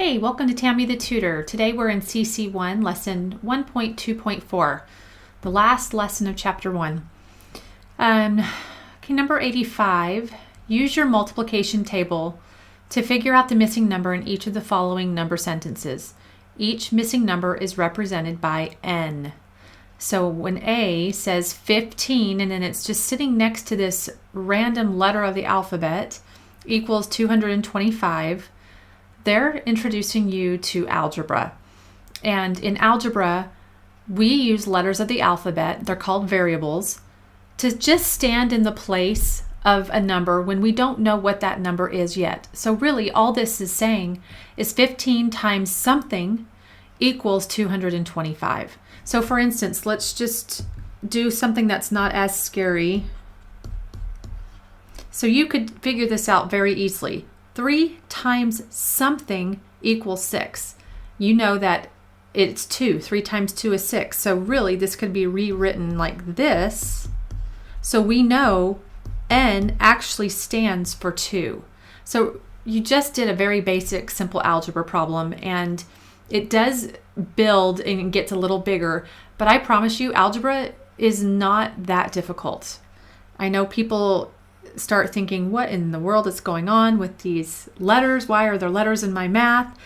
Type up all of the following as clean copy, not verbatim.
Hey, welcome to Tammy the Tutor. Today we're in CC1, lesson 1.2.4, the last lesson of chapter 1. Number 85, use your multiplication table to figure out the missing number in each of the following number sentences. Each missing number is represented by n. So when A says 15 and then it's just sitting next to this random letter of the alphabet equals 225, they're introducing you to algebra. And in algebra, we use letters of the alphabet, they're called variables, to just stand in the place of a number when we don't know what that number is yet. So really all this is saying is 15 times something equals 225. So for instance, let's just do something that's not as scary. So you could figure this out very easily. 3 times something equals 6. You know that it's 2. 3 times 2 is 6. So really this could be rewritten like this. So we know n actually stands for 2. So you just did a very basic simple algebra problem, and it does build and gets a little bigger, but I promise you algebra is not that difficult. I know people start thinking, what in the world is going on with these letters? Why are there letters in my math?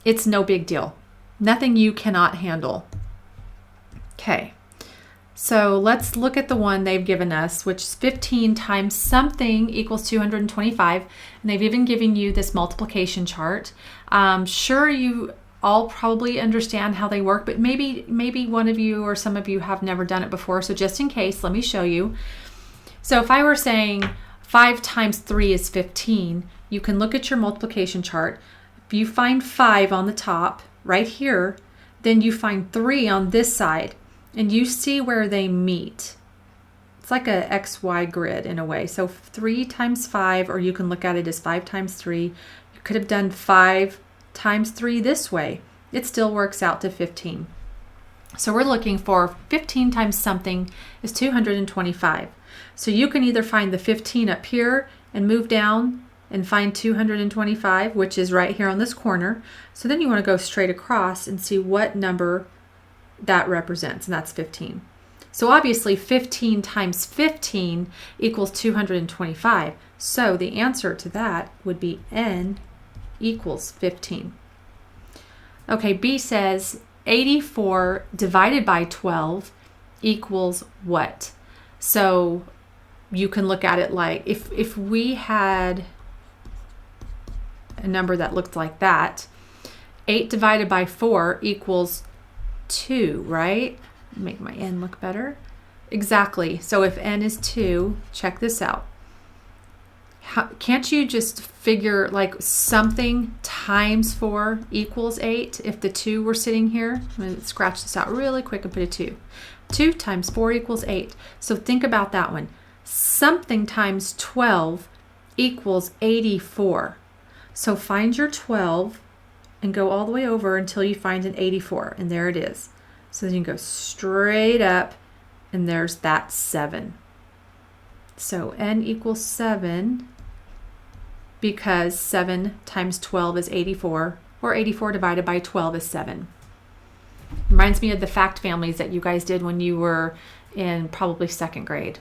It's no big deal. Nothing you cannot handle. Okay, so let's look at the one they've given us, which is 15 times something equals 225, and they've even given you this multiplication chart. Sure, you all probably understand how they work, but maybe one of you or some of you have never done it before, so just in case, let me show you. So if I were saying 5 times 3 is 15, you can look at your multiplication chart. If you find 5 on the top, right here, then you find 3 on this side, and you see where they meet. It's like a XY grid in a way. So 3 times 5, or you can look at it as 5 times 3. You could have done 5 times 3 this way. It still works out to 15. So we're looking for 15 times something is 225. So you can either find the 15 up here and move down and find 225, which is right here on this corner. So then you want to go straight across and see what number that represents, and that's 15. So obviously 15 times 15 equals 225. So the answer to that would be n equals 15. Okay, B says 84 divided by 12 equals what? So you can look at it like if we had a number that looked like that, 8 divided by 4 equals 2, right? Make my n look better. Exactly. So if n is 2, check this out. Can't you just figure like something times 4 equals 8 if the 2 were sitting here? I'm going to scratch this out really quick and put a 2. 2 times 4 equals 8. So think about that one. Something times 12 equals 84. So find your 12 and go all the way over until you find an 84, and there it is. So then you go straight up, and there's that 7. So n equals 7 because 7 times 12 is 84, or 84 divided by 12 is 7. Reminds me of the fact families that you guys did when you were in probably 2nd grade.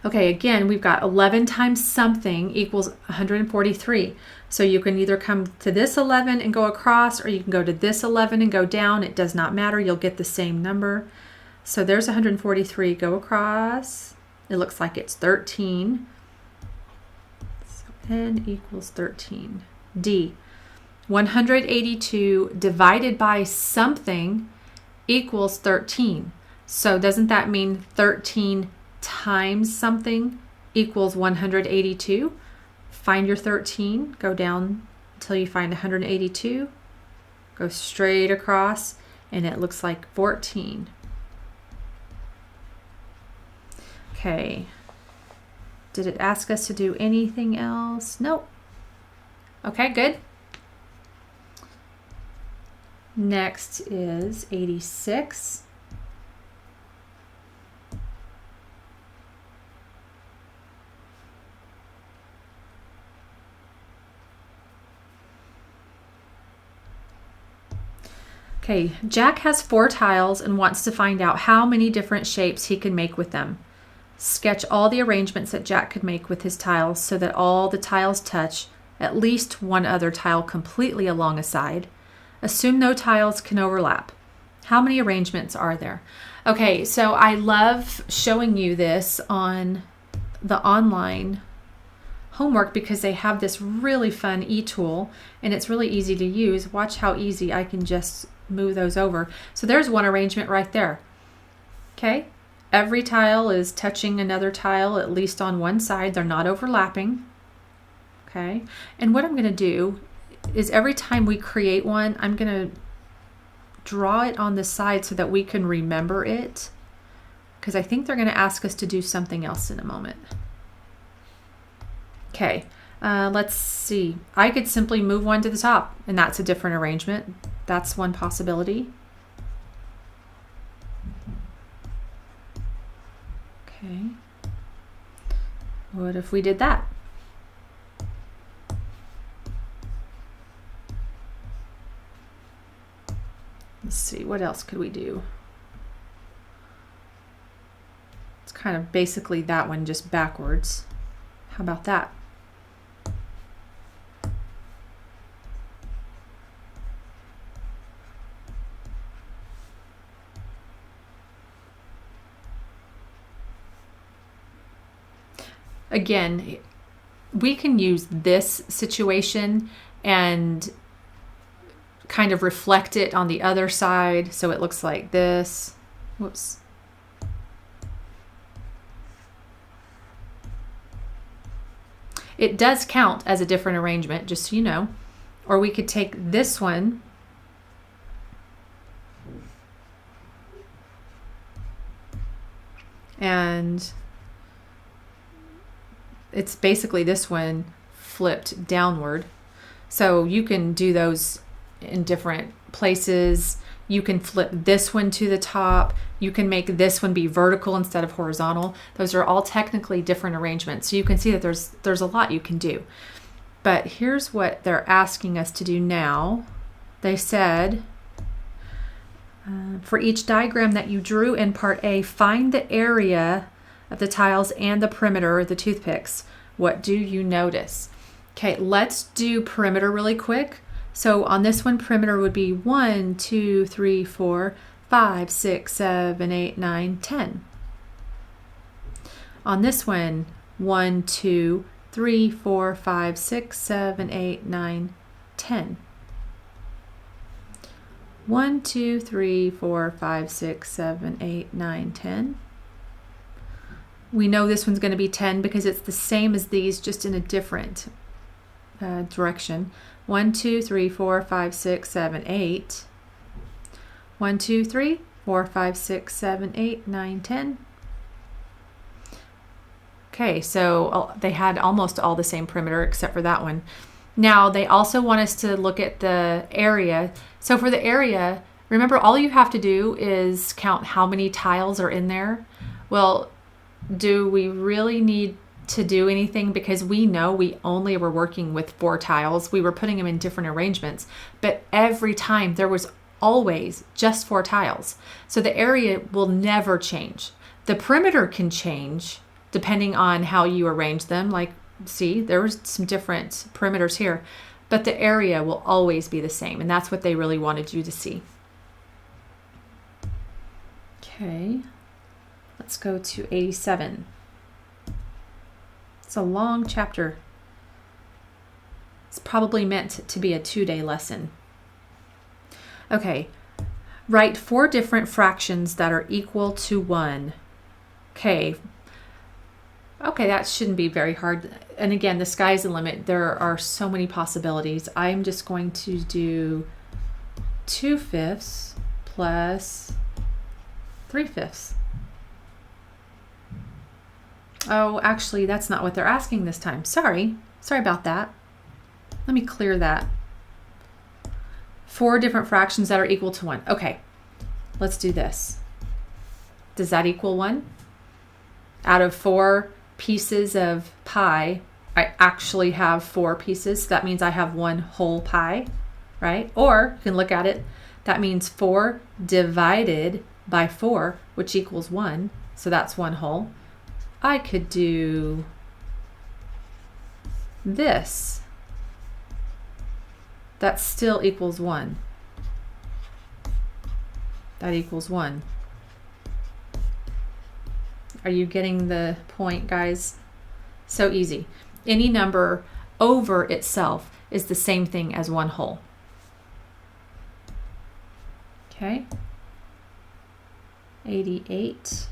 Okay, again, we've got 11 times something equals 143. So you can either come to this 11 and go across, or you can go to this 11 and go down. It does not matter. You'll get the same number. So there's 143. Go across. It looks like it's 13. So n equals 13. D. 182 divided by something equals 13. So doesn't that mean 13 times something equals 182? Find your 13, go down until you find 182, go straight across, and it looks like 14. Okay, did it ask us to do anything else? Nope. Okay, good. Next is 86. Okay, Jack has 4 tiles and wants to find out how many different shapes he can make with them. Sketch all the arrangements that Jack could make with his tiles so that all the tiles touch at least one other tile completely along a side. Assume no tiles can overlap. How many arrangements are there? Okay, so I love showing you this on the online homework because they have this really fun e-tool and it's really easy to use. Watch how easy I can just move those over. So there's one arrangement right there. Okay, every tile is touching another tile at least on one side. They're not overlapping. Okay, and what I'm going to do is every time we create one, I'm going to draw it on the side so that we can remember it, because I think they're going to ask us to do something else in a moment. Okay, let's see. I could simply move one to the top, and that's a different arrangement. That's one possibility. Okay. What if we did that? Let's see, what else could we do? It's kind of basically that one, just backwards. How about that? Again, we can use this situation and kind of reflect it on the other side so it looks like this. Whoops. It does count as a different arrangement, just so you know. Or we could take this one and it's basically this one flipped downward. So you can do those in different places. You can flip this one to the top. You can make this one be vertical instead of horizontal. Those are all technically different arrangements. So you can see that there's a lot you can do. But here's what they're asking us to do now. They said, for each diagram that you drew in part A, find the area of the tiles and the perimeter of the toothpicks. What do you notice? Okay, let's do perimeter really quick. So on this one, perimeter would be 1, 2, 3, 4, 5, 6, 7, 8, 9, 10. On this one, 1, 2, 3, 4, 5, 6, 7, 8, 9, 10. 1, 2, 3, 4, 5, 6, 7, 8, 9, 10. We know this one's going to be 10 because it's the same as these, just in a different direction. 1, 2, 3, 4, 5, 6, 7, 8. 1, 2, 3, 4, 5, 6, 7, 8, 9, 10. Okay, so they had almost all the same perimeter except for that one. Now they also want us to look at the area. So for the area, remember all you have to do is count how many tiles are in there. Well, do we really need to do anything? Because we know we only were working with 4 tiles. We were putting them in different arrangements, but every time there was always just 4 tiles. So the area will never change. The perimeter can change depending on how you arrange them. Like, see, there was some different perimeters here, but the area will always be the same. And that's what they really wanted you to see. Okay, let's go to 87. It's a long chapter. It's probably meant to be a 2-day lesson. Okay, write 4 different fractions that are equal to 1. Okay, that shouldn't be very hard. And again, the sky's the limit. There are so many possibilities. I'm just going to do 2/5 plus 3/5. Oh, actually, that's not what they're asking this time. Sorry about that. Let me clear that. 4 different fractions that are equal to 1. Okay, let's do this. Does that equal 1? Out of 4 pieces of pie, I actually have 4 pieces. So that means I have 1 whole pie, right? Or you can look at it, That means 4 divided by 4, which equals 1. So that's 1 whole. I could do this. That still equals 1. That equals 1. Are you getting the point, guys? So easy. Any number over itself is the same thing as 1 whole. Okay. 88.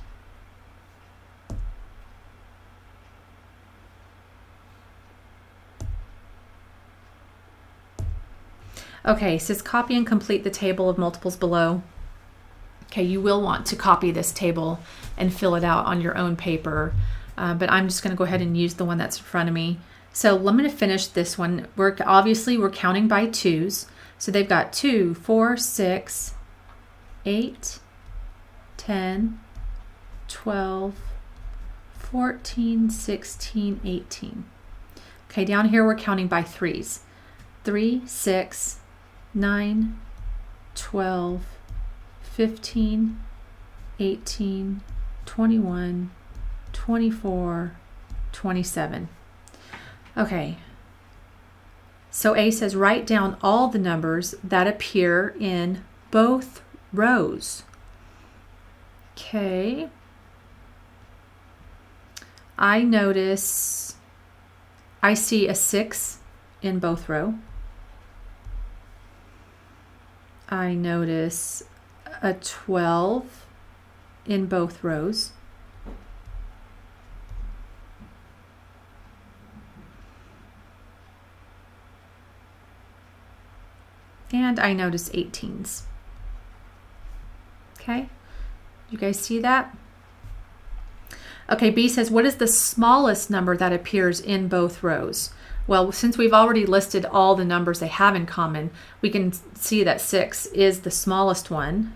Okay, it says copy and complete the table of multiples below. Okay, you will want to copy this table and fill it out on your own paper, but I'm just going to go ahead and use the one that's in front of me. So I'm going to finish this one. Obviously we're counting by 2s. So they've got 2, 4, 6, 8, 10, 12, 14, 16, 18. Okay, down here we're counting by 3s. 3, 6, 9, 12, 15, 18, 21, 24, 27. Okay, so A says write down all the numbers that appear in both rows. Okay, I see a 6 in both rows. I notice a 12 in both rows. And I notice 18s. Okay, you guys see that? Okay, B says, what is the smallest number that appears in both rows? Well, since we've already listed all the numbers they have in common, we can see that 6 is the smallest one.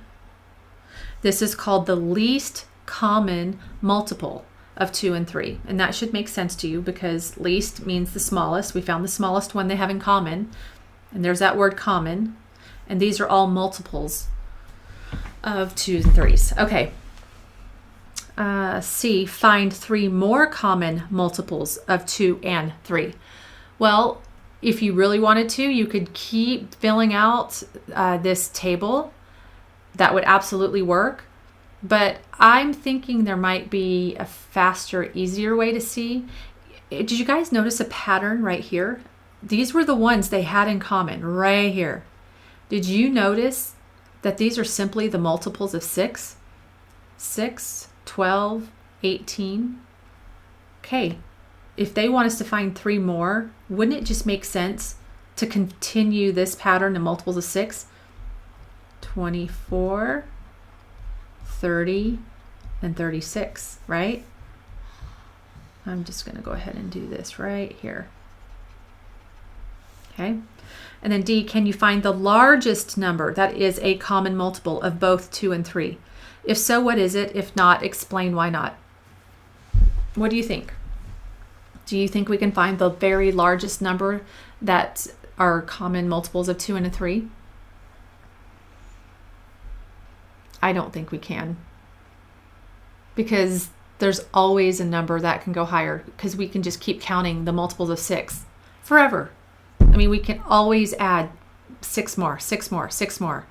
This is called the least common multiple of 2 and 3. And that should make sense to you because least means the smallest. We found the smallest one they have in common. And there's that word common. And these are all multiples of 2s and 3s. Okay. C, find 3 more common multiples of 2 and 3. Well, if you really wanted to, you could keep filling out this table. That would absolutely work. But I'm thinking there might be a faster, easier way to see. Did you guys notice a pattern right here? These were the ones they had in common right here. Did you notice that these are simply the multiples of 6? 6, 12, 18. Okay, if they want us to find 3 more, wouldn't it just make sense to continue this pattern in multiples of 6? 24, 30, and 36, right? I'm just going to go ahead and do this right here. Okay, and then D, can you find the largest number that is a common multiple of both 2 and 3? If so, what is it? If not, explain why not. What do you think? Do you think we can find the very largest number that are common multiples of 2 and a 3? I don't think we can. Because there's always a number that can go higher because we can just keep counting the multiples of 6 forever. I mean, we can always add 6 more, 6 more, 6 more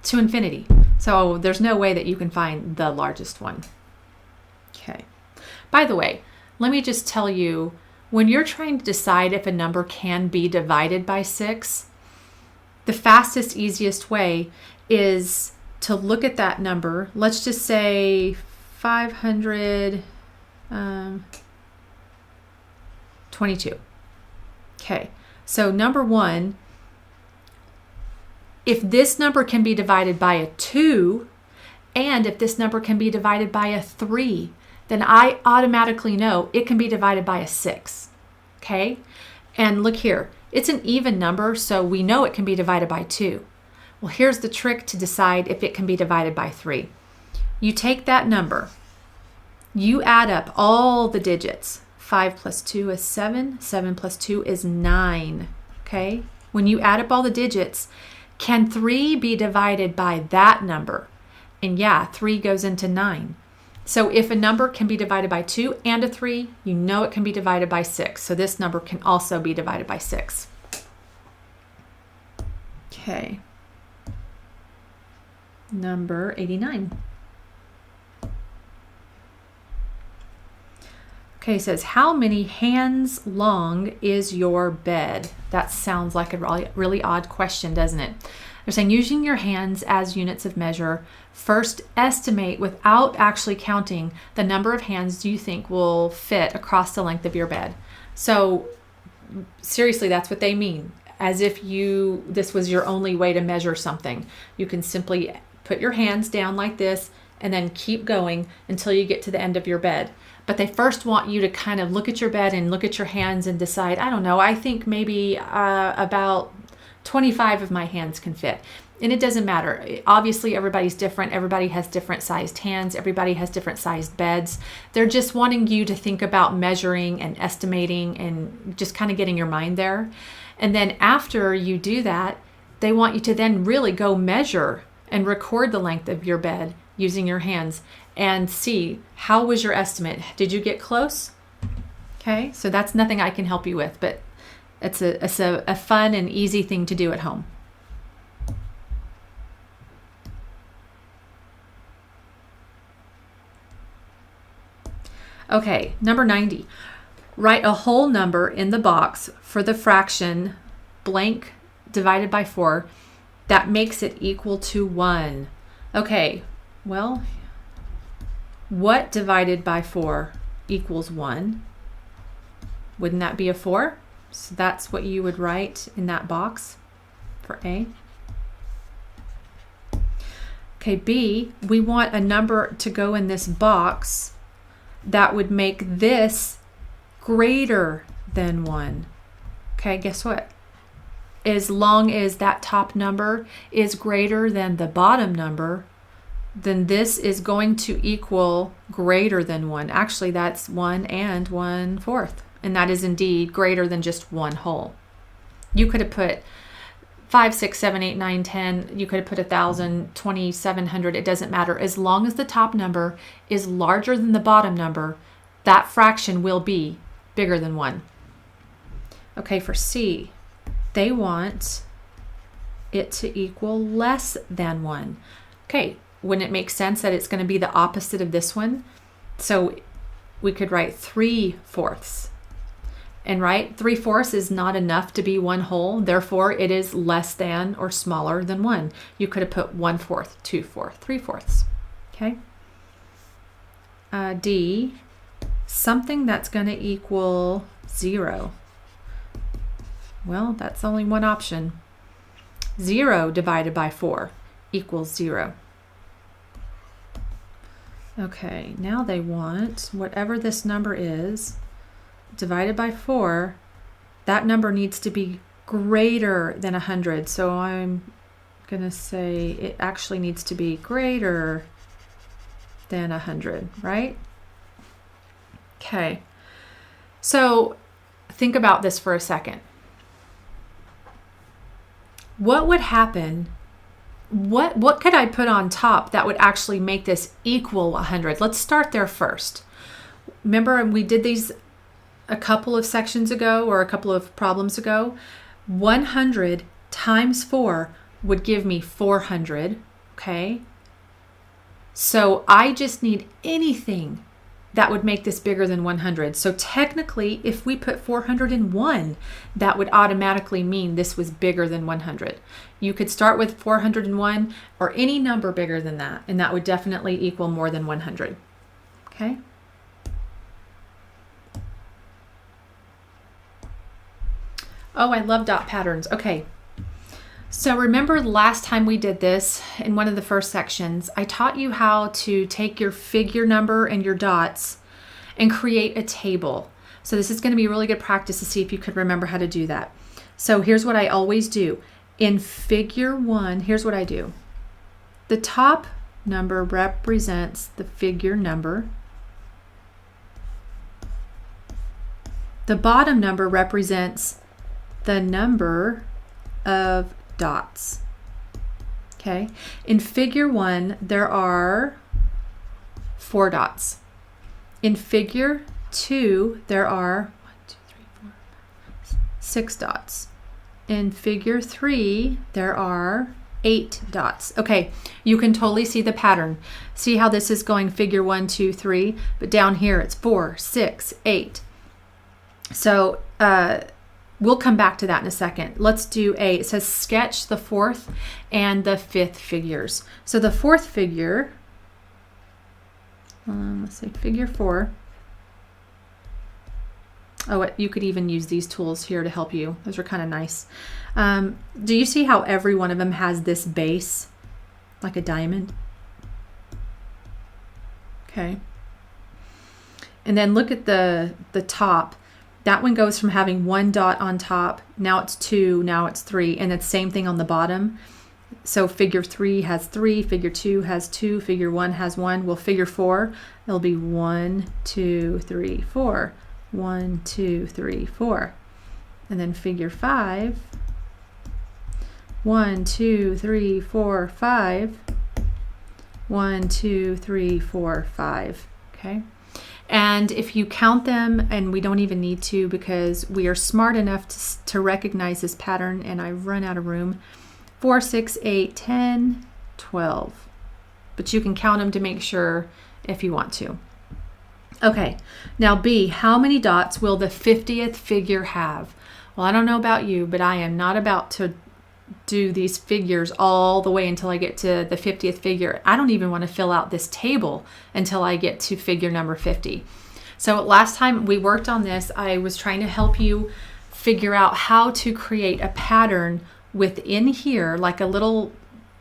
to infinity. So there's no way that you can find the largest one. Okay. By the way, let me just tell you, when you're trying to decide if a number can be divided by 6, the fastest, easiest way is to look at that number. Let's just say 522. Okay. So number 1, if this number can be divided by a 2, and if this number can be divided by a 3, then I automatically know it can be divided by a 6. Okay? And look here, it's an even number, so we know it can be divided by 2. Well, here's the trick to decide if it can be divided by 3. You take that number, you add up all the digits. 5 plus 2 is 7. 7 plus 2 is 9. Okay? When you add up all the digits, Can 3 be divided by that number? And yeah, 3 goes into 9. So if a number can be divided by 2 and a 3, you know it can be divided by 6. So this number can also be divided by 6. Okay. Number 89. Okay, it says, how many hands long is your bed? That sounds like a really odd question, doesn't it? They're saying, using your hands as units of measure, first estimate without actually counting the number of hands you think will fit across the length of your bed. So seriously, that's what they mean. As if this was your only way to measure something. You can simply put your hands down like this and then keep going until you get to the end of your bed. But they first want you to kind of look at your bed and look at your hands and decide, I don't know, I think maybe about 25 of my hands can fit. And it doesn't matter. Obviously, everybody's different. Everybody has different sized hands. Everybody has different sized beds. They're just wanting you to think about measuring and estimating and just kind of getting your mind there. And then after you do that, they want you to then really go measure and record the length of your bed using your hands and see, how was your estimate? Did you get close? Okay, so that's nothing I can help you with, but it's a fun and easy thing to do at home. Okay, number 90. Write a whole number in the box for the fraction blank divided by 4 that makes it equal to 1. Okay, well, what divided by 4 equals 1? Wouldn't that be a 4? So that's what you would write in that box for A. Okay, B, we want a number to go in this box that would make this greater than 1. Okay, guess what? As long as that top number is greater than the bottom number, then this is going to equal greater than 1. Actually, that's 1 and 1/4. And that is indeed greater than just 1 whole. You could have put 5, 6, 7, 8, 9, 10. You could have put 1,000, 2,700. It doesn't matter. As long as the top number is larger than the bottom number, that fraction will be bigger than 1. Okay, for C, they want it to equal less than 1. Okay, wouldn't it make sense that it's going to be the opposite of this one? So we could write 3/4. And right, 3/4 is not enough to be 1 whole. Therefore, it is less than or smaller than 1. You could have put 1/4, 2/4, 3/4. Okay. D, something that's going to equal 0. Well, that's only one option. 0 divided by 4 equals 0. Okay, now they want whatever this number is divided by 4, that number needs to be greater than 100. So I'm going to say it actually needs to be greater than 100, right? Okay, so think about this for a second. What would happen? What could I put on top that would actually make this equal 100? Let's start there first. Remember, we did these a couple of sections ago or a couple of problems ago. 100 times 4 would give me 400, okay? So I just need anything that would make this bigger than 100. So technically, if we put 401, that would automatically mean this was bigger than 100. You could start with 401 or any number bigger than that, and that would definitely equal more than 100, okay? Oh, I love dot patterns. Okay, so remember last time we did this in one of the first sections, I taught you how to take your figure number and your dots and create a table. So this is going to be really good practice to see if you could remember how to do that. So here's what I always do. In figure 1, here's what I do. The top number represents the figure number. The bottom number represents the number of dots. Okay. In figure 1, there are 4 dots. In figure 2, there are 6 dots. In figure 3, there are 8 dots. Okay, you can totally see the pattern. See how this is going figure 1, 2, 3, but down here it's 4, 6, 8. So we'll come back to that in a second. Let's do A. It says sketch the 4th and the 5th figures. So the 4th figure, let's say figure 4. Oh, you could even use these tools here to help you. Those are kind of nice. Do you see how every one of them has this base, like a diamond? Okay. And then look at the top. That one goes from having 1 dot on top, now it's 2, now it's 3, and it's the same thing on the bottom. So figure 3 has 3, figure 2 has 2, figure 1 has 1. Well, figure 4, it'll be 1, 2, 3, 4. 1, 2, 3, 4. And then figure 5, 1, 2, 3, 4, 5. 1, 2, 3, 4, 5. Okay. And if you count them, and we don't even need to because we are smart enough to recognize this pattern, and I've run out of room. 4, 6, 8, 10, 12. But you can count them to make sure if you want to. Okay, now B, how many dots will the 50th figure have? Well, I don't know about you, but I am not about to do these figures all the way until I get to the 50th figure. I don't even want to fill out this table until I get to figure number 50. So last time we worked on this, I was trying to help you figure out how to create a pattern within here, like a little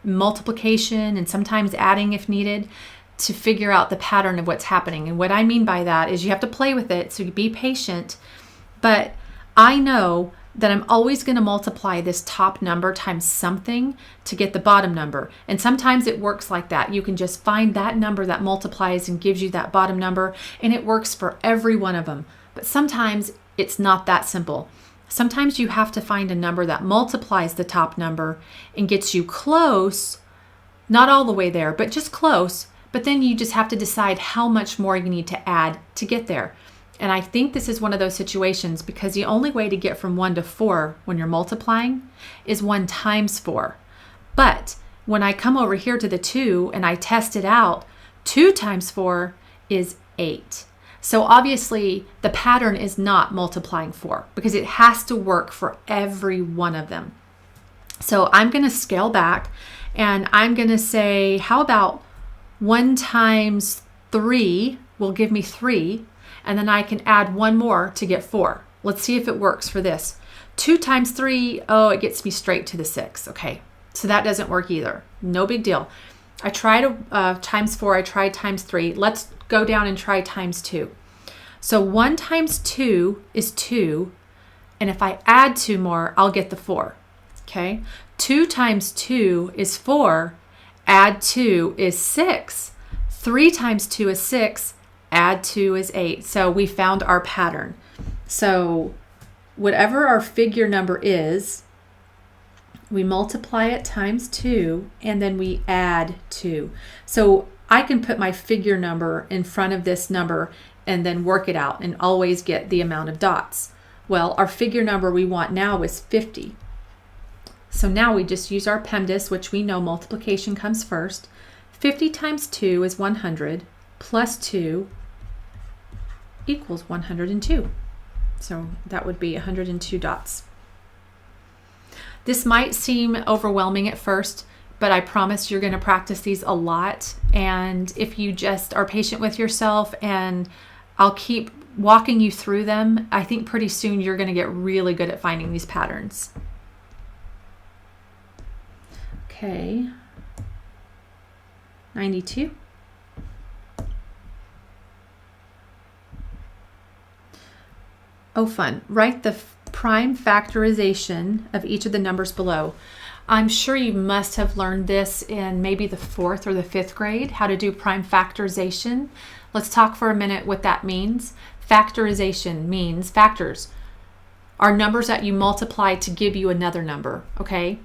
multiplication and sometimes adding if needed, to figure out the pattern of what's happening. And what I mean by that is you have to play with it, so you be patient. But I know that I'm always going to multiply this top number times something to get the bottom number. And sometimes it works like that. You can just find that number that multiplies and gives you that bottom number, and it works for every one of them. But sometimes it's not that simple. Sometimes you have to find a number that multiplies the top number and gets you close, not all the way there, but just close. But then you just have to decide how much more you need to add to get there. And I think this is one of those situations because the only way to get from 1 to 4 when you're multiplying is 1 times 4. But when I come over here to the 2 and I test it out, 2 times 4 is 8. So obviously the pattern is not multiplying 4 because it has to work for every one of them. So I'm going to scale back and I'm going to say, how about 1 times 3 will give me 3, and then I can add 1 more to get 4. Let's see if it works for this. 2 times 3, oh, it gets me straight to the 6. Okay, so that doesn't work either. No big deal. I tried times 4, I tried times 3. Let's go down and try times 2. So 1 times 2 is 2, and if I add 2 more, I'll get the 4. Okay, 2 times 2 is 4. Add 2 is 6. 3 times 2 is 6. Add 2 is 8. So we found our pattern. So whatever our figure number is, we multiply it times 2, and then we add 2. So I can put my figure number in front of this number and then work it out and always get the amount of dots. Well, our figure number we want now is 50. So now we just use our PEMDAS, which we know multiplication comes first. 50 times 2 is 100, plus 2 equals 102. So that would be 102 dots. This might seem overwhelming at first, but I promise you're going to practice these a lot. And if you just are patient with yourself, and I'll keep walking you through them, I think pretty soon you're going to get really good at finding these patterns. Okay, 92. Oh, fun. Write the prime factorization of each of the numbers below. I'm sure you must have learned this in maybe the 4th or the 5th grade, how to do prime factorization. Let's talk for a minute what that means. Factorization means factors are numbers that you multiply to give you another number, okay?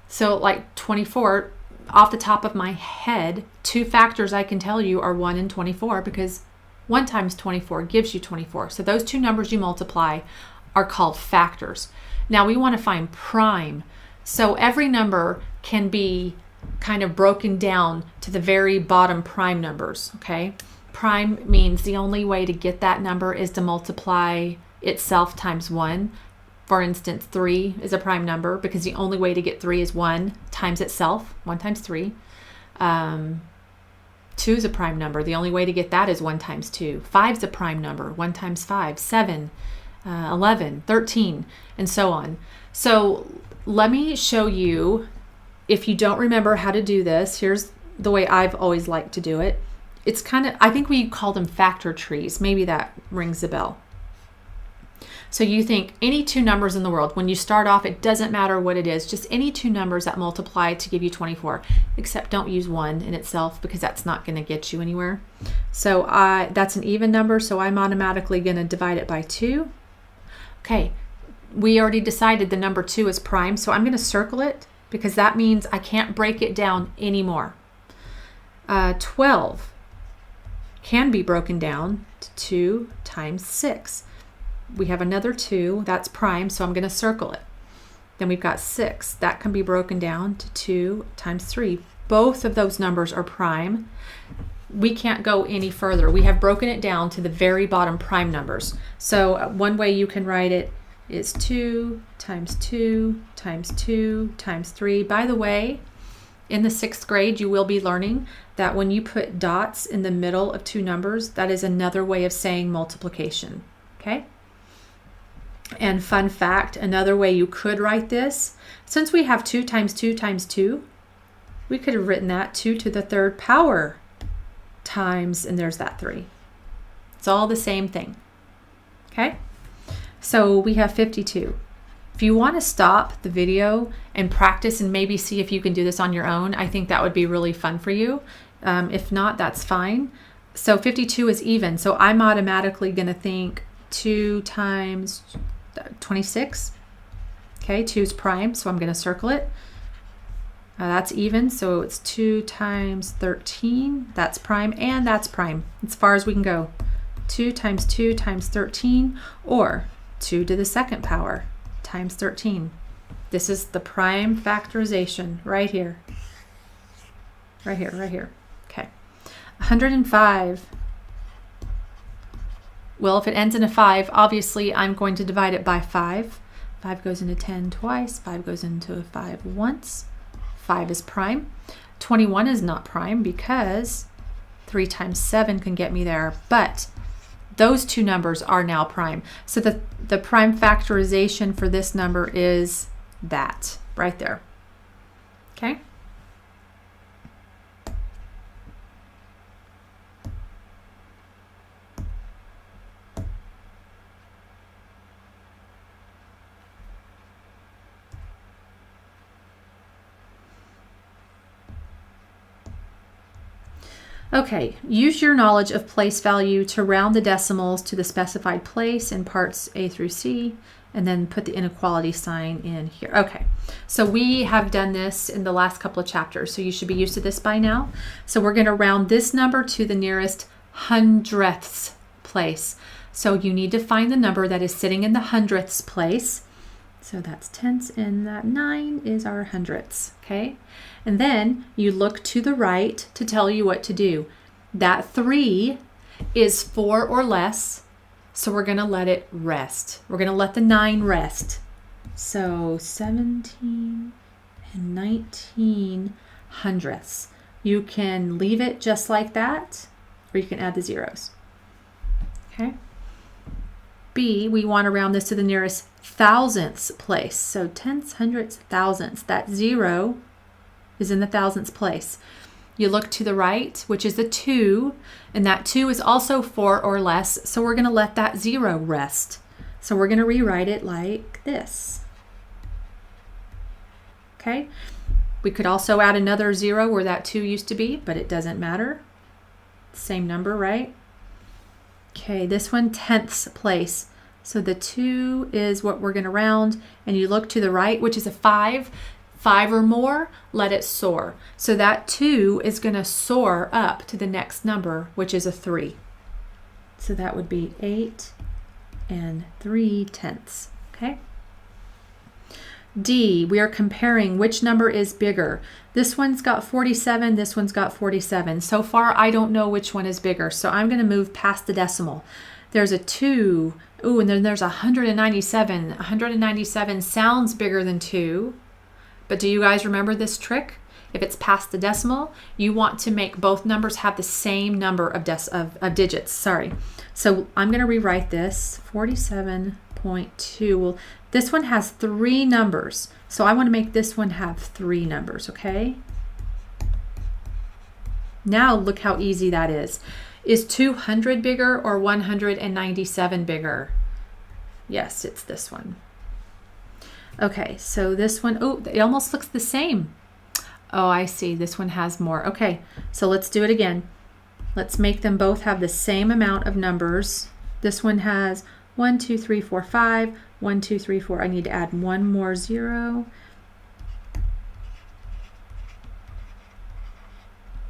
So like 24, off the top of my head, 2 factors I can tell you are 1 and 24, because 1 times 24 gives you 24. So those 2 numbers you multiply are called factors. Now we want to find prime. So every number can be kind of broken down to the very bottom prime numbers, okay? Prime means the only way to get that number is to multiply itself times 1. For instance, 3 is a prime number because the only way to get 3 is 1 times itself, 1 times 3. 2 is a prime number. The only way to get that is 1 times 2. 5 is a prime number, 1 times 5. 7, 11, 13, and so on. So let me show you, if you don't remember how to do this, here's the way I've always liked to do it. It's kind of, I think we call them factor trees. Maybe that rings a bell. So you think any 2 numbers in the world, when you start off, it doesn't matter what it is, just any 2 numbers that multiply to give you 24, except don't use 1 in itself because that's not going to get you anywhere. So that's an even number, so I'm automatically going to divide it by 2. Okay, we already decided the number 2 is prime, so I'm going to circle it because that means I can't break it down anymore. 12 can be broken down to 2 times 6. We have another 2, that's prime, so I'm going to circle it. Then we've got 6, that can be broken down to 2 times 3. Both of those numbers are prime. We can't go any further. We have broken it down to the very bottom prime numbers. So one way you can write it is 2 times 2 times 2 times 3. By the way, in the 6th grade, you will be learning that when you put dots in the middle of 2 numbers, that is another way of saying multiplication, okay? And fun fact, another way you could write this, since we have 2 times 2 times 2, we could have written that 2 to the 3rd power times, and there's that 3. It's all the same thing, okay? So we have 52. If you want to stop the video and practice and maybe see if you can do this on your own, I think that would be really fun for you. If not, that's fine. So 52 is even, so I'm automatically going to think 2 times 26. Okay, 2 is prime, so I'm going to circle it. That's even, so it's 2 times 13. That's prime, and that's prime. As far as we can go. 2 times 2 times 13, or 2 to the 2nd power times 13. This is the prime factorization right here. Right here, right here. Okay. 105. Well, if it ends in a 5, obviously I'm going to divide it by 5. 5 goes into 10 twice. 5 goes into a 5 once. 5 is prime. 21 is not prime because 3 times 7 can get me there. But those 2 numbers are now prime. So the prime factorization for this number is that right there. Okay? Okay, use your knowledge of place value to round the decimals to the specified place in parts A through C, and then put the inequality sign in here. Okay, so we have done this in the last couple of chapters, so you should be used to this by now. So we're going to round this number to the nearest hundredths place. So you need to find the number that is sitting in the hundredths place. So that's tenths, and that 9 is our hundredths, okay? And then you look to the right to tell you what to do. That 3 is 4 or less, so we're going to let it rest. We're going to let the 9 rest. So 17 and 19 hundredths. You can leave it just like that, or you can add the zeros, okay? B, we want to round this to the nearest thousandths place. So tenths, hundredths, thousandths. That 0 is in the thousandths place. You look to the right, which is the 2, and that 2 is also 4 or less, so we're going to let that 0 rest. So we're going to rewrite it like this. Okay? We could also add another 0 where that 2 used to be, but it doesn't matter. Same number, right? Okay, this one, tenths place. So the 2 is what we're going to round, and you look to the right, which is a 5. 5 or more, let it soar. So that 2 is going to soar up to the next number, which is a 3. So that would be 8 3/10. Okay. D, we are comparing which number is bigger. This one's got 47, this one's got 47. So far, I don't know which one is bigger. So I'm going to move past the decimal. There's a 2. Ooh, and then there's 197. 197 sounds bigger than 2. But do you guys remember this trick? If it's past the decimal, you want to make both numbers have the same number of digits. Sorry. So I'm going to rewrite this. 47.2. Well, this one has 3 numbers. So I want to make this one have 3 numbers, okay? Now look how easy that is. Is 200 bigger or 197 bigger? Yes, it's this one. Okay, so this one, oh, it almost looks the same. Oh, I see. This one has more. Okay, so let's do it again. Let's make them both have the same amount of numbers. This one has 1, 2, 3, 4, 5. 1, 2, 3, 4. I need to add one more 0.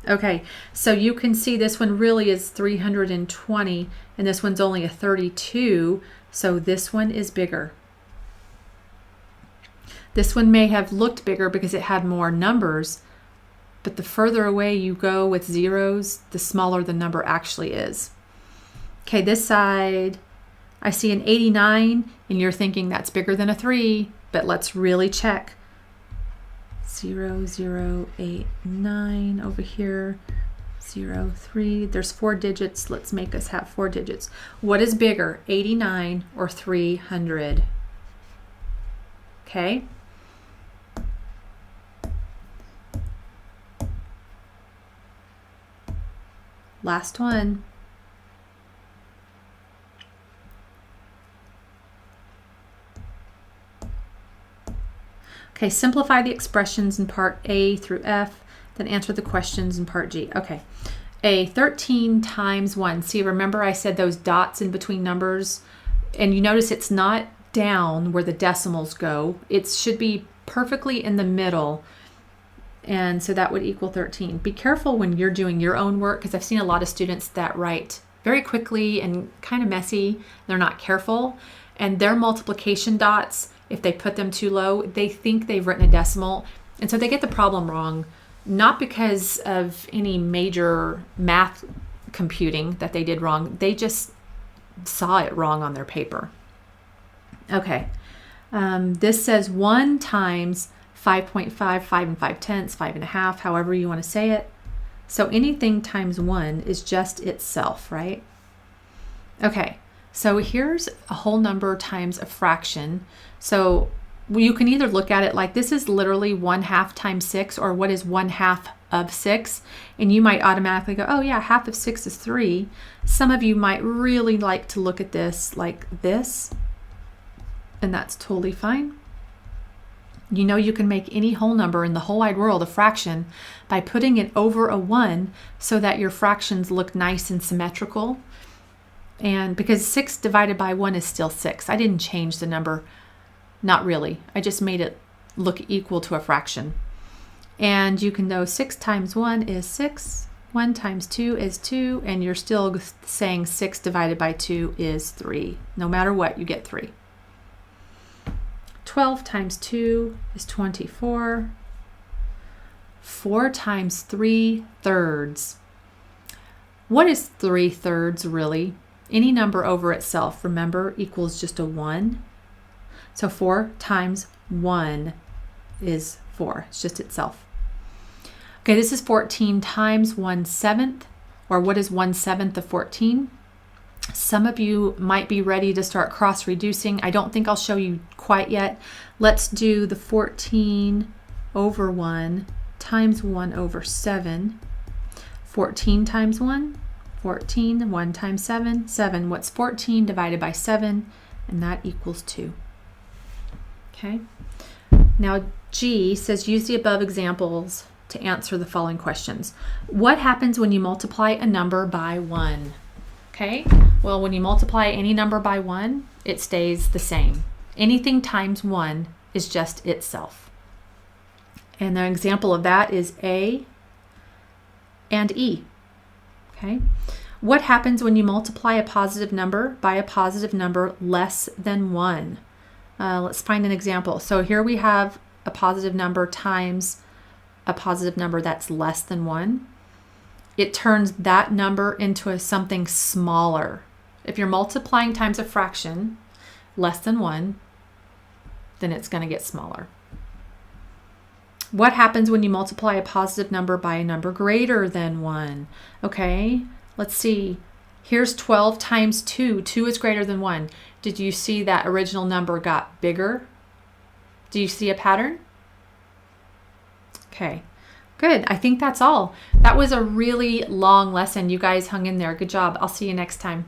Okay, so you can see this one really is 320, and this one's only a 32, so this one is bigger. This one may have looked bigger because it had more numbers, but the further away you go with zeros, the smaller the number actually is. Okay, this side, I see an 89, and you're thinking that's bigger than a 3, but let's really check. 0, 0, 8, 9 over here, 0, 3. There's 4 digits. Let's make us have 4 digits. What is bigger, 89 or 300? Okay. Last one. Okay, simplify the expressions in part A through F, then answer the questions in part G. Okay, A, 13 times 1. See, remember I said those dots in between numbers? And you notice it's not down where the decimals go. It should be perfectly in the middle. And so that would equal 13. Be careful when you're doing your own work, because I've seen a lot of students that write very quickly and kind of messy. They're not careful. And their multiplication dots, if they put them too low, they think they've written a decimal. And so they get the problem wrong, not because of any major math computing that they did wrong. They just saw it wrong on their paper. Okay, this says 1 times 5.5, 5 and 5/10, 5.5, however you want to say it. So anything times 1 is just itself, right? Okay, so here's a whole number times a fraction. So you can either look at it like this is literally 1/2 times 6, or what is 1/2 of 6? And you might automatically go, oh yeah, half of 6 is 3. Some of you might really like to look at this like this, and that's totally fine. You know, you can make any whole number in the whole wide world a fraction by putting it over a 1 so that your fractions look nice and symmetrical. And because 6 divided by 1 is still 6. I didn't change the number. Not really. I just made it look equal to a fraction. And you can know 6 times 1 is 6. 1 times 2 is 2. And you're still saying 6 divided by 2 is 3. No matter what, you get 3. 12 times 2 is 24. 4 times 3/3. What is 3/3 really? Any number over itself, remember, equals just a 1. So 4 times 1 is 4. It's just itself. Okay, this is 14 times 1/7, or what is 1/7 of 14? Some of you might be ready to start cross-reducing. I don't think I'll show you quite yet. Let's do the 14 over 1 times 1 over 7. 14 times 1, 14. 1 times 7, 7. What's 14 divided by 7? And that equals 2. Okay. Now G says use the above examples to answer the following questions. What happens when you multiply a number by 1? Okay, well, when you multiply any number by 1, it stays the same. Anything times 1 is just itself. And the example of that is A and E. Okay. What happens when you multiply a positive number by a positive number less than 1? Let's find an example. So here we have a positive number times a positive number that's less than 1. It turns that number into something smaller. If you're multiplying times a fraction less than 1, then it's going to get smaller. What happens when you multiply a positive number by a number greater than 1? Okay, let's see. Here's 12 times 2. 2 is greater than 1. Did you see that original number got bigger? Do you see a pattern? Okay, good. I think that's all. That was a really long lesson. You guys hung in there. Good job. I'll see you next time.